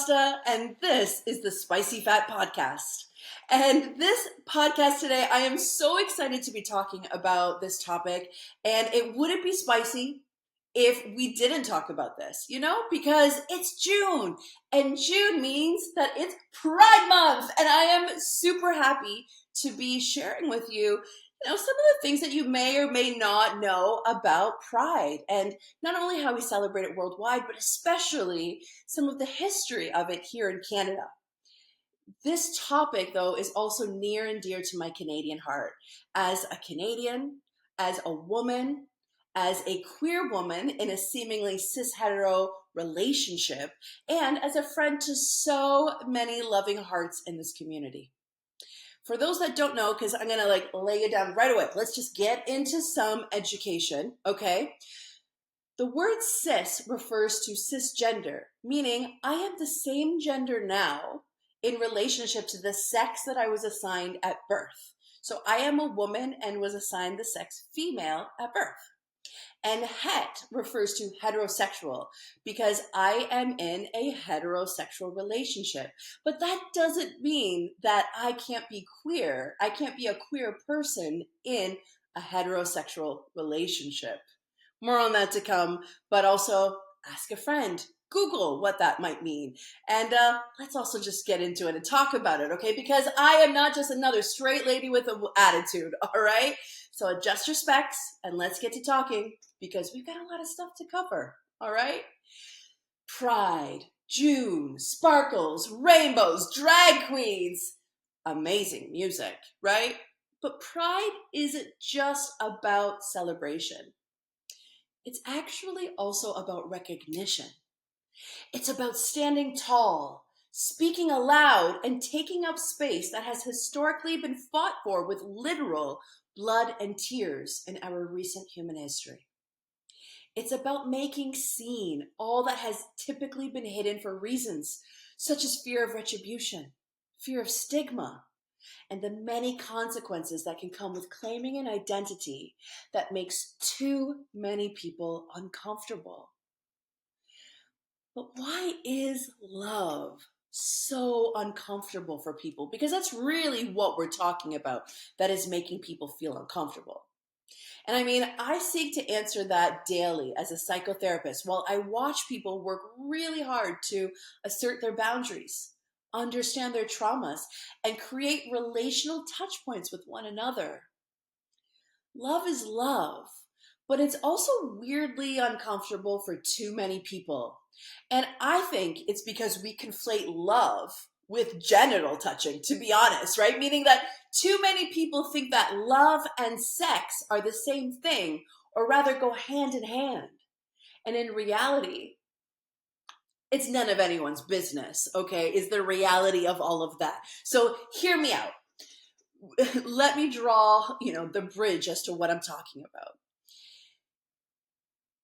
Costa, and this is the Spicy Fat Podcast. And this podcast today, I am so excited to be talking about this topic, and it wouldn't be spicy if we didn't talk about this, because it's June, and June means that it's Pride Month, and I am super happy to be sharing with you some of the things that you may or may not know about Pride, and not only how we celebrate it worldwide, but especially some of the history of it here in Canada. This topic, though, is also near and dear to my Canadian heart. As a Canadian, as a woman, as a queer woman in a seemingly cis-hetero relationship, and as a friend to so many loving hearts in this community. For those that don't know, because I'm going to lay it down right away, let's just get into some education, okay? The word cis refers to cisgender, meaning I am the same gender now in relationship to the sex that I was assigned at birth. So I am a woman and was assigned the sex female at birth. And het refers to heterosexual because I am in a heterosexual relationship. But that doesn't mean that I can't be queer. I can't be a queer person in a heterosexual relationship. More on that to come, but also ask a friend. Google what that might mean. And let's also just get into it and talk about it, okay? Because I am not just another straight lady with an attitude, all right? So adjust your specs and let's get to talking because we've got a lot of stuff to cover, all right? Pride, June, sparkles, rainbows, drag queens, amazing music, right? But Pride isn't just about celebration. It's actually also about recognition. It's about standing tall, speaking aloud, and taking up space that has historically been fought for with literal blood and tears in our recent human history. It's about making seen all that has typically been hidden for reasons such as fear of retribution, fear of stigma, and the many consequences that can come with claiming an identity that makes too many people uncomfortable. But why is love so uncomfortable for people? Because that's really what we're talking about that is making people feel uncomfortable. And I mean, I seek to answer that daily as a psychotherapist while I watch people work really hard to assert their boundaries, understand their traumas, and create relational touch points with one another. Love is love, but it's also weirdly uncomfortable for too many people. And I think it's because we conflate love with genital touching, to be honest, right? Meaning that too many people think that love and sex are the same thing, or rather go hand in hand. And in reality, it's none of anyone's business, okay, is the reality of all of that. So hear me out. Let me draw, the bridge as to what I'm talking about.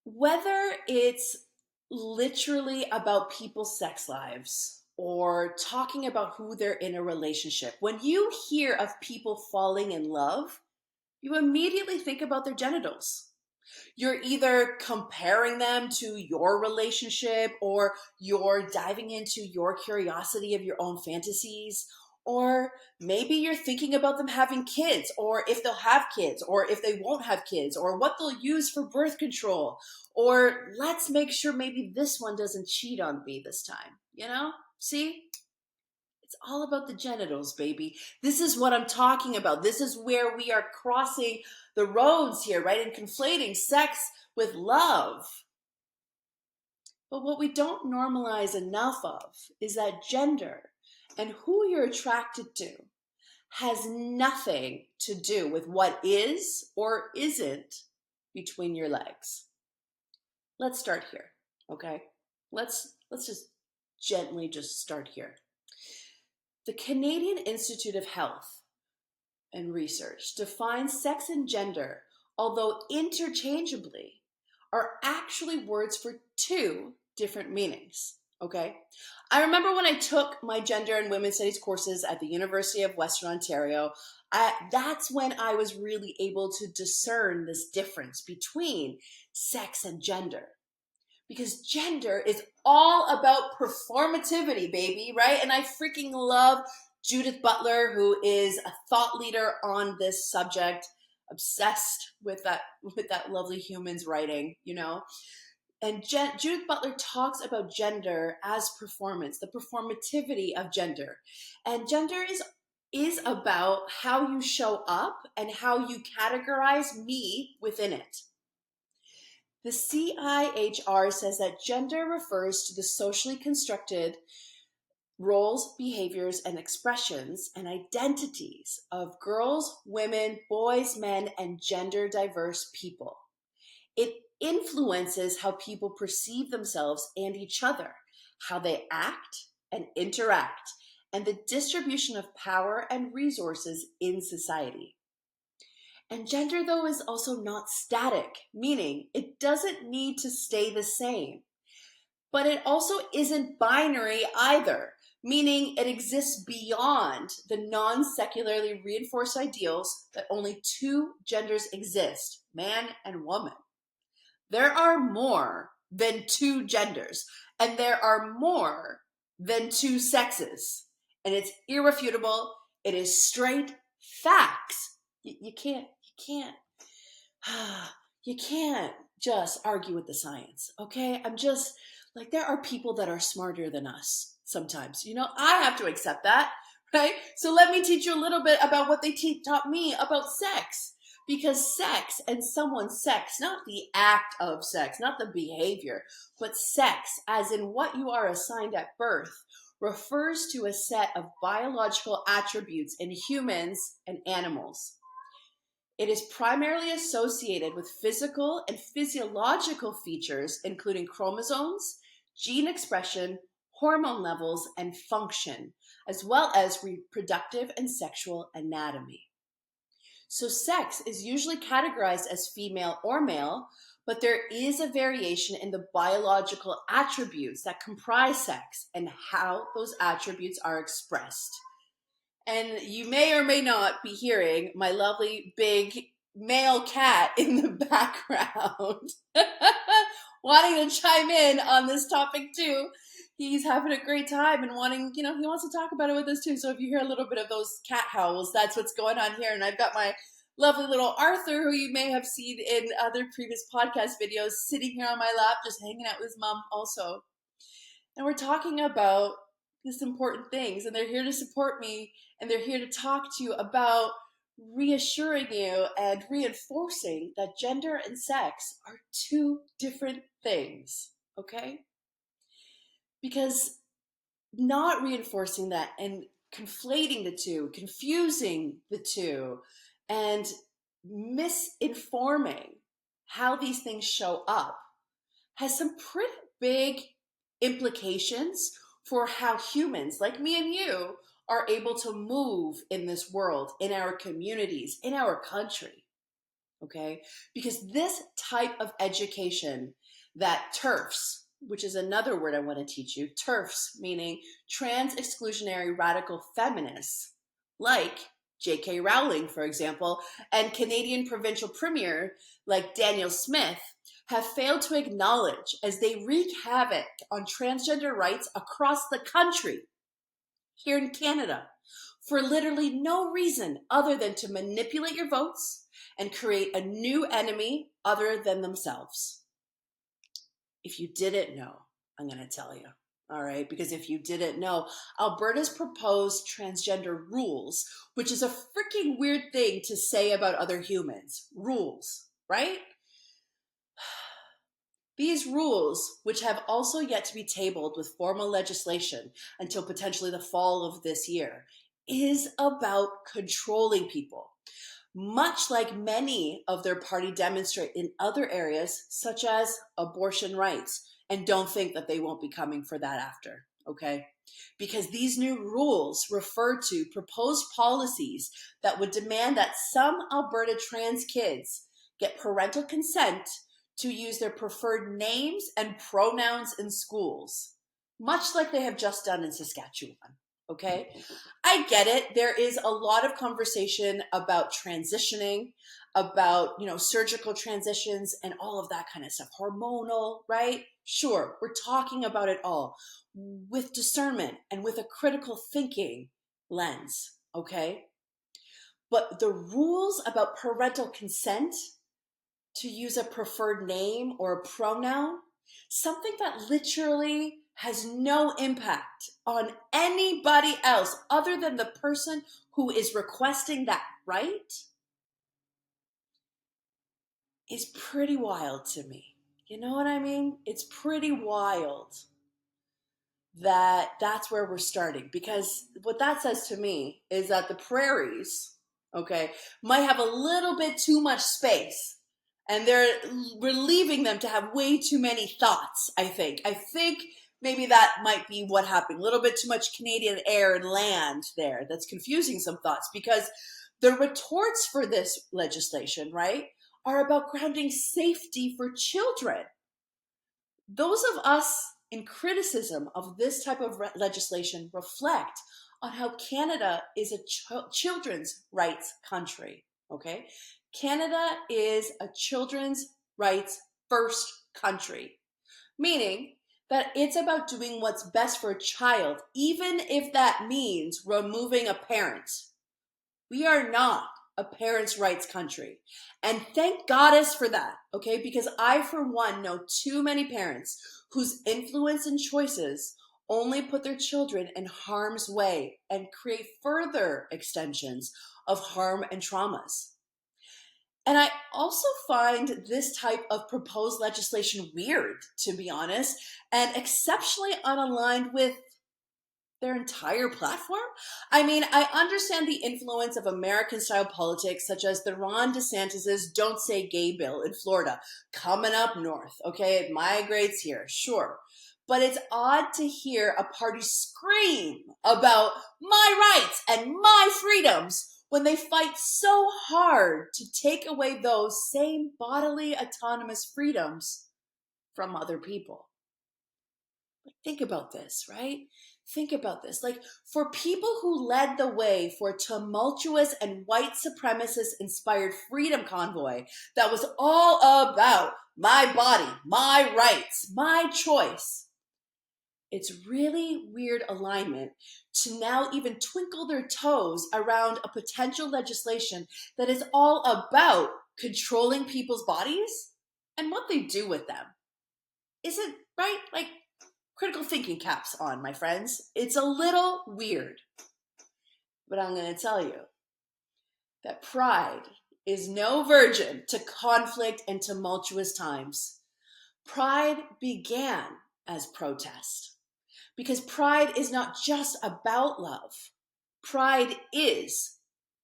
Whether it's literally about people's sex lives or talking about who they're in a relationship, when you hear of people falling in love, you immediately think about their genitals. You're either comparing them to your relationship, or you're diving into your curiosity of your own fantasies, or maybe you're thinking about them having kids, or if they'll have kids, or if they won't have kids, or what they'll use for birth control, or let's make sure maybe this one doesn't cheat on me this time, See? It's all about the genitals, baby. This is what I'm talking about. This is where we are crossing the roads here, right? And conflating sex with love. But what we don't normalize enough of is that gender and who you're attracted to has nothing to do with what is or isn't between your legs. Let's start here, okay? Let's just gently just start here. The Canadian Institute of Health and Research defines sex and gender, although interchangeably, are actually words for two different meanings, okay? I remember when I took my gender and women's studies courses at the University of Western Ontario, that's when I was really able to discern this difference between sex and gender. because gender is all about performativity, baby, right? And I freaking love Judith Butler, who is a thought leader on this subject, obsessed with that lovely Humans writing, you know. And Judith Butler talks about gender as performance, the performativity of gender. And gender is about how you show up and how you categorize me within it. The CIHR says that gender refers to the socially constructed roles, behaviors, and expressions and identities of girls, women, boys, men, and gender diverse people. It influences how people perceive themselves and each other, how they act and interact, and the distribution of power and resources in society. And gender, though, is also not static, meaning it doesn't need to stay the same. But it also isn't binary either, meaning it exists beyond the non-secularly reinforced ideals that only two genders exist, man and woman. There are more than two genders, and there are more than two sexes. And it's irrefutable. It is straight facts. You can't you can't just argue with the science, okay? I'm just like, there are people that are smarter than us sometimes. You know, I have to accept that, right? So let me teach you a little bit about what they taught me about sex. Because sex and someone's sex, not the act of sex, not the behavior, but sex, as in what you are assigned at birth, refers to a set of biological attributes in humans and animals. It is primarily associated with physical and physiological features, including chromosomes, gene expression, hormone levels, and function, as well as reproductive and sexual anatomy. So sex is usually categorized as female or male, but there is a variation in the biological attributes that comprise sex and how those attributes are expressed. And you may or may not be hearing my lovely big male cat in the background wanting to chime in on this topic too. He's having a great time and wanting, he wants to talk about it with us too. So if you hear a little bit of those cat howls, that's what's going on here. And I've got my lovely little Arthur, who you may have seen in other previous podcast videos, sitting here on my lap, just hanging out with his mom also. And we're talking about these important things, and they're here to support me, and they're here to talk to you about reassuring you and reinforcing that gender and sex are two different things, okay? Because not reinforcing that and conflating the two, confusing the two, and misinforming how these things show up has some pretty big implications for how humans like me and you are able to move in this world, in our communities, in our country, okay? Because this type of education that TERFs, which is another word I want to teach you, TERFs, meaning trans exclusionary radical feminists, like J.K. Rowling, for example, and Canadian provincial premier like Daniel Smith, have failed to acknowledge as they wreak havoc on transgender rights across the country, here in Canada, for literally no reason other than to manipulate your votes and create a new enemy other than themselves. If you didn't know, I'm going to tell you. All right, because if you didn't know, Alberta's proposed transgender rules, which is a freaking weird thing to say about other humans. Rules, right? These rules, which have also yet to be tabled with formal legislation until potentially the fall of this year, is about controlling people, much like many of their party demonstrate in other areas, such as abortion rights. And don't think that they won't be coming for that after, okay? Because these new rules refer to proposed policies that would demand that some Alberta trans kids get parental consent to use their preferred names and pronouns in schools, much like they have just done in Saskatchewan, okay? I get it. There is a lot of conversation about transitioning, about, surgical transitions and all of that kind of stuff, hormonal, right? Sure, we're talking about it all with discernment and with a critical thinking lens, okay? But the rules about parental consent, to use a preferred name or a pronoun, something that literally has no impact on anybody else other than the person who is requesting that right, is pretty wild to me. You know what I mean? It's pretty wild that that's where we're starting, because what that says to me is that the prairies, okay, might have a little bit too much space, and we're leaving them to have way too many thoughts. I think maybe that might be what happened. A little bit too much Canadian air and land there that's confusing some thoughts, because the retorts for this legislation, right, are about grounding safety for children. Those of us in criticism of this type of legislation reflect on how Canada is a children's rights country, okay? Canada is a children's rights first country, meaning that it's about doing what's best for a child, even if that means removing a parent. We are not a parents' rights country. And thank goddess for that, okay? Because I, for one, know too many parents whose influence and choices only put their children in harm's way and create further extensions of harm and traumas. And I also find this type of proposed legislation weird, to be honest, and exceptionally unaligned with their entire platform? I mean, I understand the influence of American-style politics, such as the Ron DeSantis's Don't Say Gay bill in Florida, coming up north, okay? It migrates here, sure. But it's odd to hear a party scream about my rights and my freedoms when they fight so hard to take away those same bodily autonomous freedoms from other people. Think about this, right? Think about this. Like, for people who led the way for a tumultuous and white supremacist inspired freedom convoy that was all about my body, my rights, my choice, it's really weird alignment to now even twinkle their toes around a potential legislation that is all about controlling people's bodies and what they do with them. Isn't right? Like, critical thinking caps on, my friends. It's a little weird, but I'm going to tell you that pride is no virgin to conflict and tumultuous times. Pride began as protest, because pride is not just about love. Pride is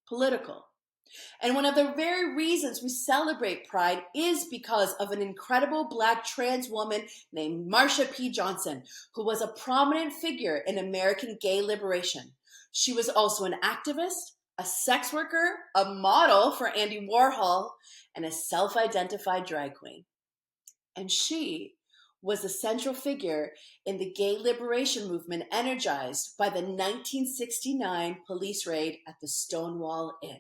political. And one of the very reasons we celebrate Pride is because of an incredible Black trans woman named Marsha P. Johnson, who was a prominent figure in American gay liberation. She was also an activist, a sex worker, a model for Andy Warhol, and a self-identified drag queen. And she was a central figure in the gay liberation movement energized by the 1969 police raid at the Stonewall Inn.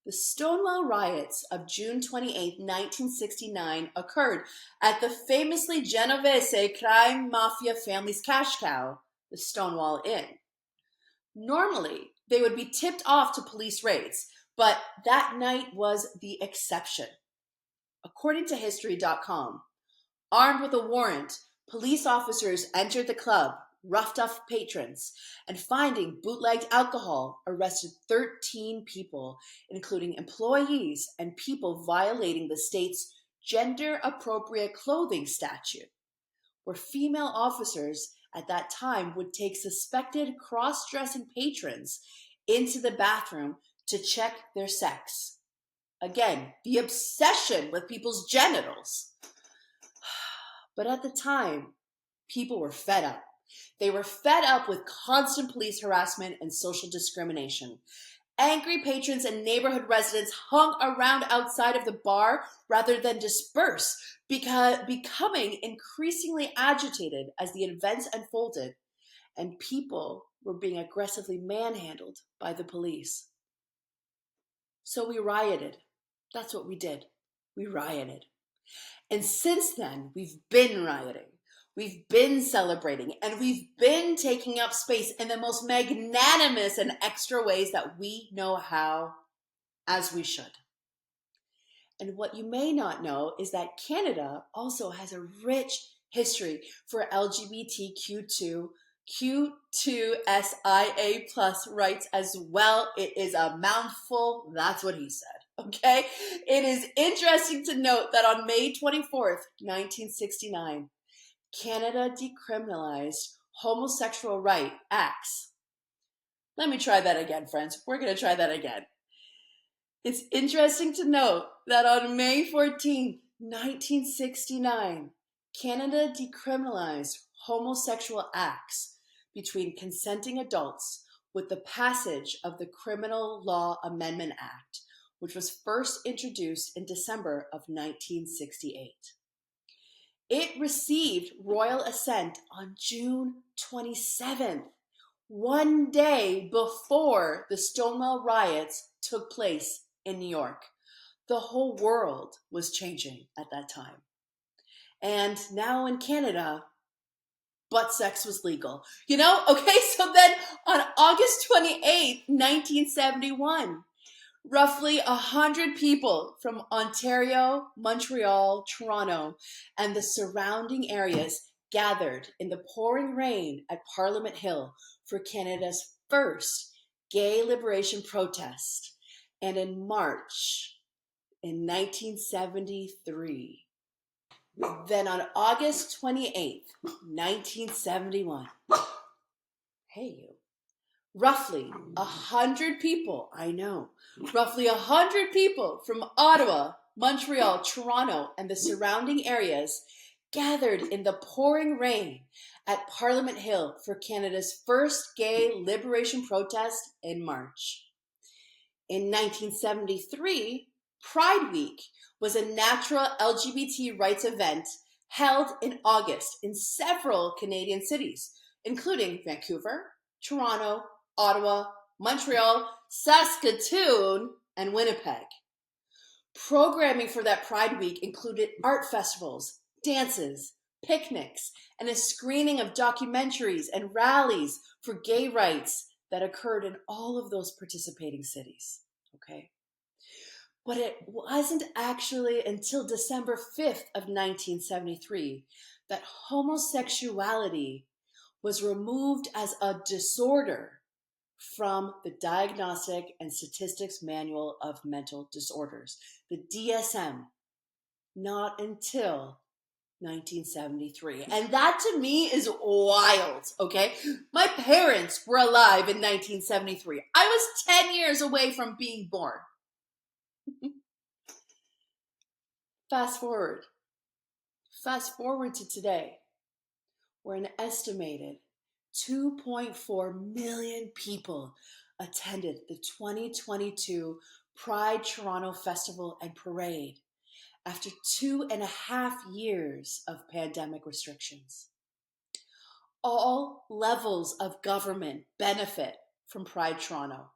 The Stonewall riots of June 28, 1969 occurred at the famously Genovese crime mafia family's cash cow, the Stonewall Inn. Normally, they would be tipped off to police raids, but that night was the exception. According to History.com, armed with a warrant, police officers entered the club, roughed up patrons, and finding bootlegged alcohol, arrested 13 people, including employees and people violating the state's gender-appropriate clothing statute, where female officers at that time would take suspected cross-dressing patrons into the bathroom to check their sex. Again, the obsession with people's genitals. But at the time, people were fed up. They were fed up with constant police harassment and social discrimination. Angry patrons and neighborhood residents hung around outside of the bar rather than disperse, becoming increasingly agitated as the events unfolded. and people were being aggressively manhandled by the police. So we rioted. That's what we did. We rioted. And since then, we've been rioting. We've been celebrating, and we've been taking up space in the most magnanimous and extra ways that we know how, as we should. And what you may not know is that Canada also has a rich history for LGBTQ2, Q2SIA plus rights as well. It is a mouthful. That's what he said. Okay? It is interesting to note that on May 24th, 1969, Canada decriminalized homosexual right acts. Let me try that again, friends. We're going to try that again. It's interesting to note that on May 14th, 1969, Canada decriminalized homosexual acts between consenting adults with the passage of the Criminal Law Amendment Act, which was first introduced in December of 1968. It received royal assent on June 27th, one day before the Stonewall riots took place in New York. The whole world was changing at that time. And now in Canada, butt sex was legal. Okay, so then on August 28th, 1971, roughly 100 people from Ontario, Montreal, Toronto, and the surrounding areas gathered in the pouring rain at Parliament Hill for Canada's first gay liberation protest. And in March, in 1973, then on August 28th, 1971, hey you, roughly 100 people, roughly 100 people from Ottawa, Montreal, Toronto, and the surrounding areas gathered in the pouring rain at Parliament Hill for Canada's first gay liberation protest in March. In 1973, Pride Week was a natural LGBT rights event held in August in several Canadian cities, including Vancouver, Toronto, Ottawa, Montreal, Saskatoon, and Winnipeg. Programming for that Pride Week included art festivals, dances, picnics, and a screening of documentaries and rallies for gay rights that occurred in all of those participating cities. Okay? But it wasn't actually until December 5th of 1973 that homosexuality was removed as a disorder from the Diagnostic and Statistics Manual of Mental Disorders, the DSM, not until 1973. And that to me is wild, okay? My parents were alive in 1973. I was 10 years away from being born. Fast forward to today, where an estimated 2.4 million people attended the 2022 Pride Toronto Festival and Parade after 2.5 years of pandemic restrictions. All levels of government benefit from Pride Toronto.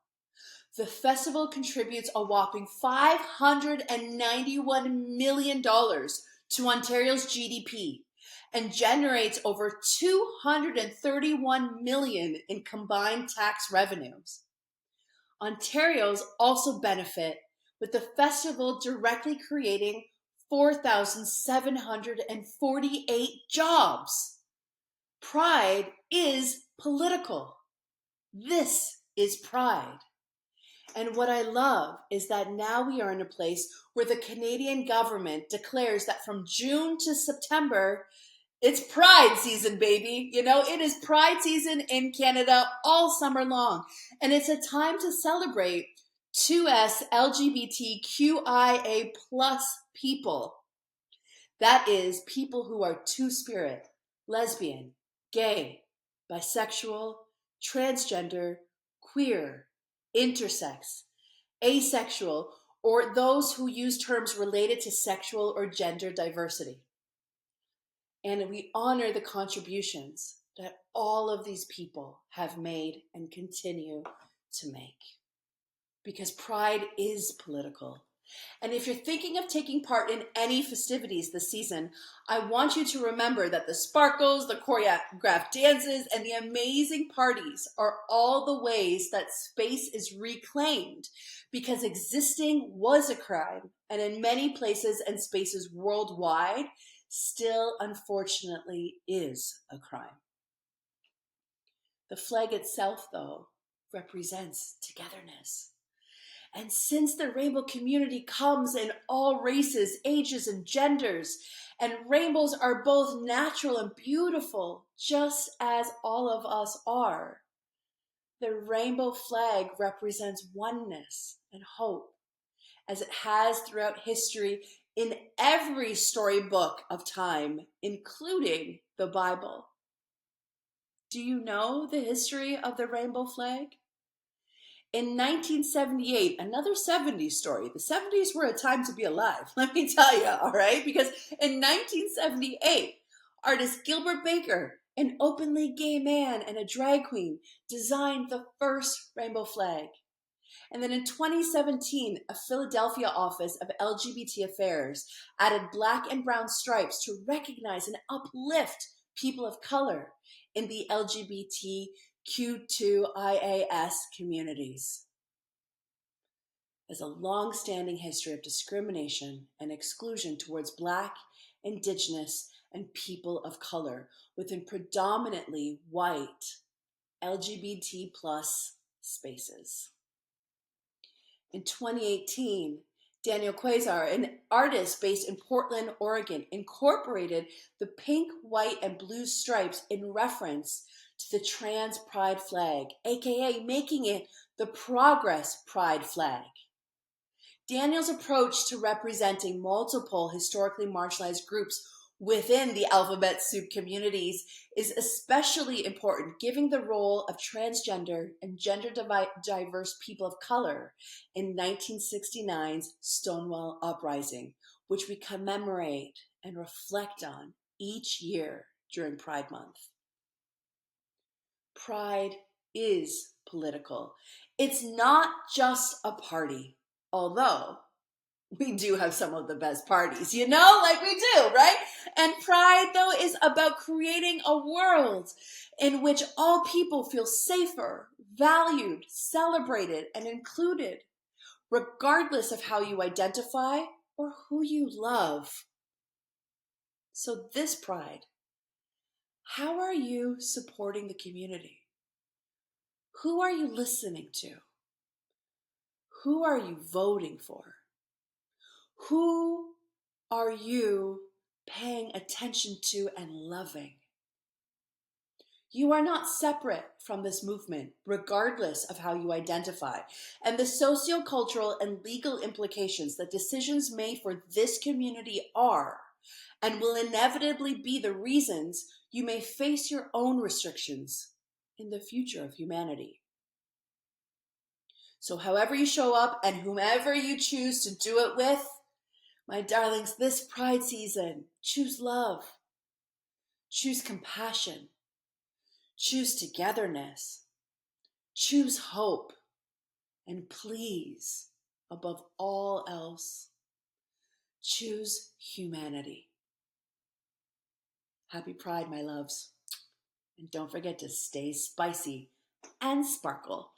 The festival contributes a whopping $591 million to Ontario's GDP and generates over $231 million in combined tax revenues. Ontarians also benefit, with the festival directly creating 4,748 jobs. Pride is political. This is Pride. And what I love is that now we are in a place where the Canadian government declares that from June to September, it's Pride season, baby. It is Pride season in Canada all summer long. And it's a time to celebrate 2S LGBTQIA plus people. That is people who are two-spirit, lesbian, gay, bisexual, transgender, queer, intersex, asexual, or those who use terms related to sexual or gender diversity. And we honor the contributions that all of these people have made and continue to make. Because pride is political. And if you're thinking of taking part in any festivities this season, I want you to remember that the sparkles, the choreographed dances, and the amazing parties are all the ways that space is reclaimed, because existing was a crime, and in many places and spaces worldwide, still unfortunately is a crime. The flag itself, though, represents togetherness. And since the rainbow community comes in all races, ages, and genders, and rainbows are both natural and beautiful, just as all of us are, the rainbow flag represents oneness and hope, as it has throughout history in every storybook of time, including the Bible. Do you know the history of the rainbow flag? In 1978, another 70s story. The 70s were a time to be alive, let me tell you, all right? Because in 1978, artist Gilbert Baker, an openly gay man and a drag queen, designed the first rainbow flag. And then in 2017, a Philadelphia office of LGBT affairs added black and brown stripes to recognize and uplift people of color in the LGBTQ2IAS communities. There's a long-standing history of discrimination and exclusion towards Black, Indigenous, and people of color within predominantly white LGBT plus spaces. In 2018, Daniel Quasar, an artist based in Portland, Oregon, incorporated the pink, white, and blue stripes in reference to the trans pride flag, aka making it the Progress Pride flag. Daniel's approach to representing multiple historically marginalized groups within the alphabet soup communities is especially important, given the role of transgender and gender diverse people of color in 1969's Stonewall Uprising, which we commemorate and reflect on each year during Pride Month. Pride is political. It's not just a party, although we do have some of the best parties, like we do, right? And pride, though, is about creating a world in which all people feel safer, valued, celebrated, and included, regardless of how you identify or who you love. So this pride, how are you supporting the community? Who are you listening to? Who are you voting for? Who are you paying attention to and loving? You are not separate from this movement, regardless of how you identify. And the sociocultural and legal implications that decisions made for this community are and will inevitably be the reasons you may face your own restrictions in the future of humanity. So however you show up and whomever you choose to do it with, my darlings, this Pride season, choose love, choose compassion, choose togetherness, choose hope, and please, above all else, choose humanity. Happy Pride, my loves. And don't forget to stay spicy and sparkle.